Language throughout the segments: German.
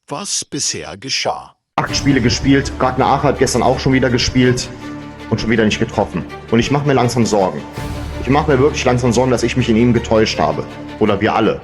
was bisher geschah. 8 Spiele gespielt, Ragnar Ache hat gestern auch schon wieder gespielt und schon wieder nicht getroffen. Und ich mache mir langsam Sorgen. Ich mache mir wirklich langsam Sorgen, dass ich mich in ihm getäuscht habe. Oder wir alle.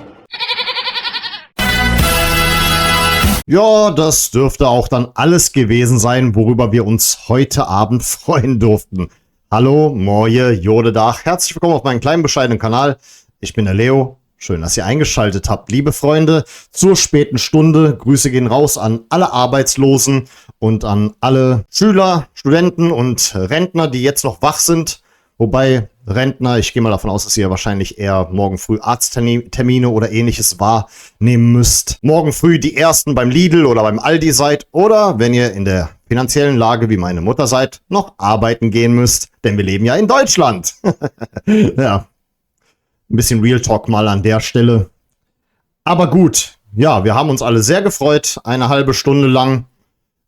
Ja, das dürfte auch dann alles gewesen sein, worüber wir uns heute Abend freuen durften. Hallo, Moje, Jodedach. Herzlich willkommen auf meinem kleinen, bescheidenen Kanal. Ich bin der Leo. Schön, dass ihr eingeschaltet habt, liebe Freunde. Zur späten Stunde. Grüße gehen raus an alle Arbeitslosen und an alle Schüler, Studenten und Rentner, die jetzt noch wach sind. Wobei Rentner, ich gehe mal davon aus, dass ihr wahrscheinlich eher morgen früh Arzttermine oder ähnliches wahrnehmen müsst. Morgen früh die ersten beim Lidl oder beim Aldi seid oder, wenn ihr in der finanziellen Lage wie meine Mutter seid, noch arbeiten gehen müsst. Denn wir leben ja in Deutschland. Ja. Ein bisschen Real Talk mal an der Stelle. Aber gut, ja, wir haben uns alle sehr gefreut, eine halbe Stunde lang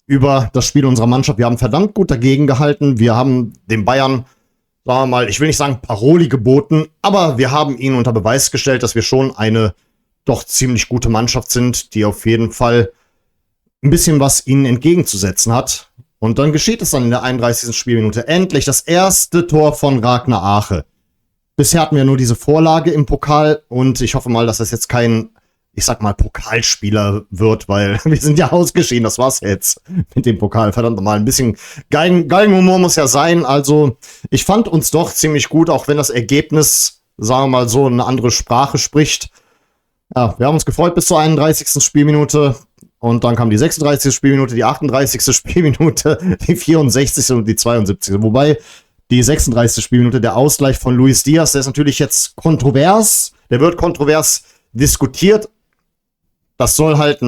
über das Spiel unserer Mannschaft. Wir haben verdammt gut dagegen gehalten. Wir haben den Bayern, sagen wir mal, ich will nicht sagen Paroli geboten, aber wir haben ihnen unter Beweis gestellt, dass wir schon eine doch ziemlich gute Mannschaft sind, die auf jeden Fall ein bisschen was ihnen entgegenzusetzen hat. Und dann geschieht es dann in der 31. Spielminute. Endlich das erste Tor von Ragnar Ache. Bisher hatten wir nur diese Vorlage im Pokal und ich hoffe mal, dass das jetzt kein, ich sag mal, Pokalspieler wird, weil wir sind ja ausgeschieden, das war's jetzt mit dem Pokal. Verdammt nochmal, ein bisschen Galgenhumor muss ja sein. Also ich fand uns doch ziemlich gut, auch wenn das Ergebnis, sagen wir mal so, eine andere Sprache spricht. Ja, wir haben uns gefreut bis zur 31. Spielminute und dann kam die 36. Spielminute, die 38. Spielminute, die 64. und die 72. Wobei die 36. Spielminute, der Ausgleich von Luis Diaz, der ist natürlich jetzt kontrovers. Der wird kontrovers diskutiert. Das soll halt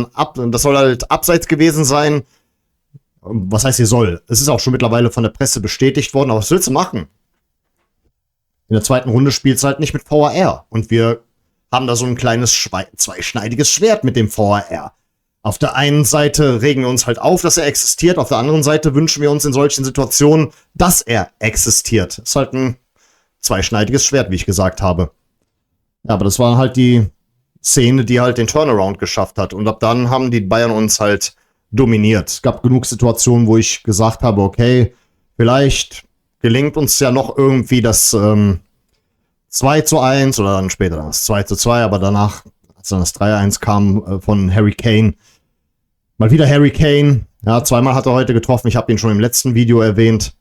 abseits gewesen sein. Was heißt hier soll? Es ist auch schon mittlerweile von der Presse bestätigt worden. Aber was willst du machen? In der zweiten Runde spielst du halt nicht mit VAR. Und wir haben da so ein kleines zweischneidiges Schwert mit dem VAR. Auf der einen Seite regen wir uns halt auf, dass er existiert. Auf der anderen Seite wünschen wir uns in solchen Situationen, dass er existiert. Ist halt ein zweischneidiges Schwert, wie ich gesagt habe. Ja, aber das war halt die Szene, die halt den Turnaround geschafft hat. Und ab dann haben die Bayern uns halt dominiert. Es gab genug Situationen, wo ich gesagt habe, okay, vielleicht gelingt uns ja noch irgendwie das 2:1 oder dann später das 2:2, aber danach, als dann das 3:1 kam von Harry Kane, mal wieder Harry Kane. Ja, zweimal hat er heute getroffen. Ich habe ihn schon im letzten Video erwähnt.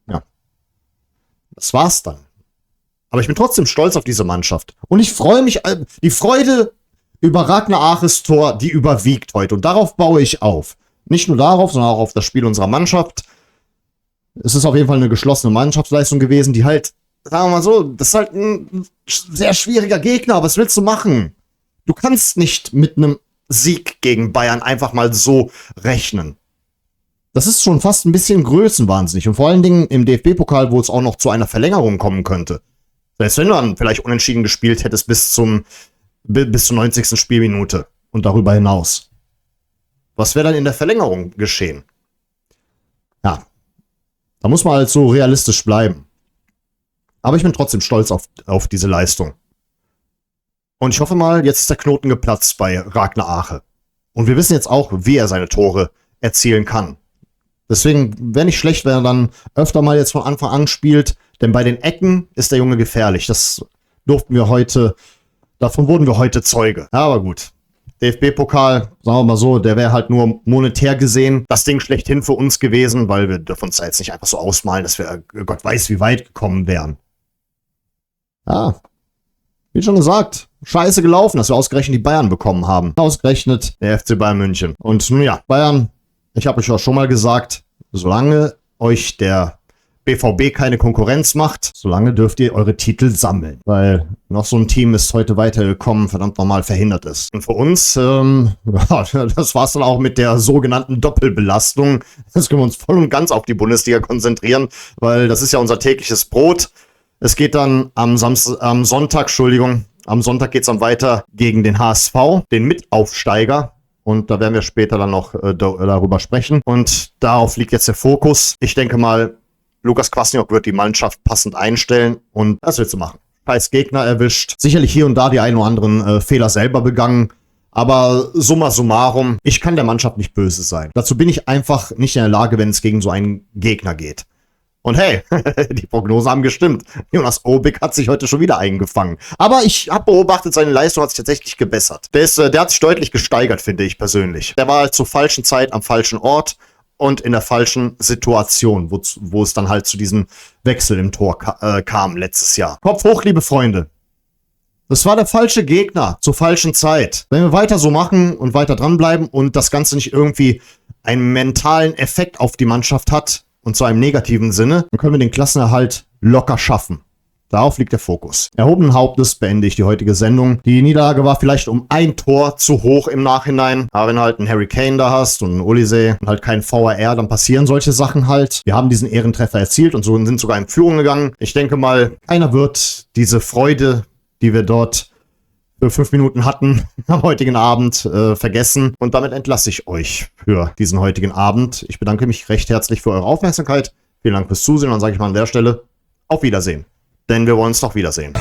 Ja. Das war's dann. Aber ich bin trotzdem stolz auf diese Mannschaft. Und ich freue mich, die Freude über Ragnar Aches Tor, die überwiegt heute. Und darauf baue ich auf. Nicht nur darauf, sondern auch auf das Spiel unserer Mannschaft. Es ist auf jeden Fall eine geschlossene Mannschaftsleistung gewesen, die halt, sagen wir mal so, das ist halt ein sehr schwieriger Gegner. Aber was willst du machen? Du kannst nicht mit einem Sieg gegen Bayern einfach mal so rechnen. Das ist schon fast ein bisschen größenwahnsinnig. Und vor allen Dingen im DFB-Pokal, wo es auch noch zu einer Verlängerung kommen könnte. Selbst wenn du dann vielleicht unentschieden gespielt hättest bis zur 90. Spielminute und darüber hinaus. Was wäre dann in der Verlängerung geschehen? Ja, da muss man halt so realistisch bleiben. Aber ich bin trotzdem stolz auf diese Leistung. Und ich hoffe mal, jetzt ist der Knoten geplatzt bei Ragnar Ache. Und wir wissen jetzt auch, wie er seine Tore erzielen kann. Deswegen wäre nicht schlecht, wenn er dann öfter mal jetzt von Anfang an spielt. Denn bei den Ecken ist der Junge gefährlich. Das durften wir heute, davon wurden wir heute Zeuge. Ja, aber gut. DFB-Pokal, sagen wir mal so, der wäre halt nur monetär gesehen das Ding schlechthin für uns gewesen, weil wir dürfen uns da jetzt nicht einfach so ausmalen, dass wir Gott weiß wie weit gekommen wären. Ja, wie schon gesagt, scheiße gelaufen, dass wir ausgerechnet die Bayern bekommen haben. Ausgerechnet der FC Bayern München. Und nun ja, Bayern, ich habe euch auch schon mal gesagt, solange euch der BVB keine Konkurrenz macht, solange dürft ihr eure Titel sammeln. Weil noch so ein Team ist heute weitergekommen, verdammt nochmal verhindert ist. Und für uns, das war's dann auch mit der sogenannten Doppelbelastung. Jetzt können wir uns voll und ganz auf die Bundesliga konzentrieren, weil das ist ja unser tägliches Brot. Es geht dann am Sonntag geht's dann weiter gegen den HSV, den Mitaufsteiger. Und da werden wir später dann noch darüber sprechen. Und darauf liegt jetzt der Fokus. Ich denke mal, Lukas Kwasniok wird die Mannschaft passend einstellen. Und das willst du machen. Scheiß Gegner erwischt. Sicherlich hier und da die einen oder anderen Fehler selber begangen. Aber summa summarum, ich kann der Mannschaft nicht böse sein. Dazu bin ich einfach nicht in der Lage, wenn es gegen so einen Gegner geht. Und hey, die Prognosen haben gestimmt. Jonas Obik hat sich heute schon wieder eingefangen. Aber ich habe beobachtet, seine Leistung hat sich tatsächlich gebessert. Der hat sich deutlich gesteigert, finde ich persönlich. Der war halt zur falschen Zeit am falschen Ort und in der falschen Situation, wo es dann halt zu diesem Wechsel im Tor kam letztes Jahr. Kopf hoch, liebe Freunde. Das war der falsche Gegner zur falschen Zeit. Wenn wir weiter so machen und weiter dranbleiben und das Ganze nicht irgendwie einen mentalen Effekt auf die Mannschaft hat, und zwar im negativen Sinne, dann können wir den Klassenerhalt locker schaffen. Darauf liegt der Fokus. Erhobenen Hauptes beende ich die heutige Sendung. Die Niederlage war vielleicht um ein Tor zu hoch im Nachhinein. Aber wenn du halt einen Harry Kane da hast und einen Olise und halt keinen VAR, dann passieren solche Sachen halt. Wir haben diesen Ehrentreffer erzielt und so sind sogar in Führung gegangen. Ich denke mal, keiner wird diese Freude, die wir dort für 5 Minuten hatten am heutigen Abend, vergessen. Und damit entlasse ich euch für diesen heutigen Abend. Ich bedanke mich recht herzlich für eure Aufmerksamkeit. Vielen Dank fürs Zusehen und dann sage ich mal an der Stelle auf Wiedersehen. Denn wir wollen uns doch wiedersehen.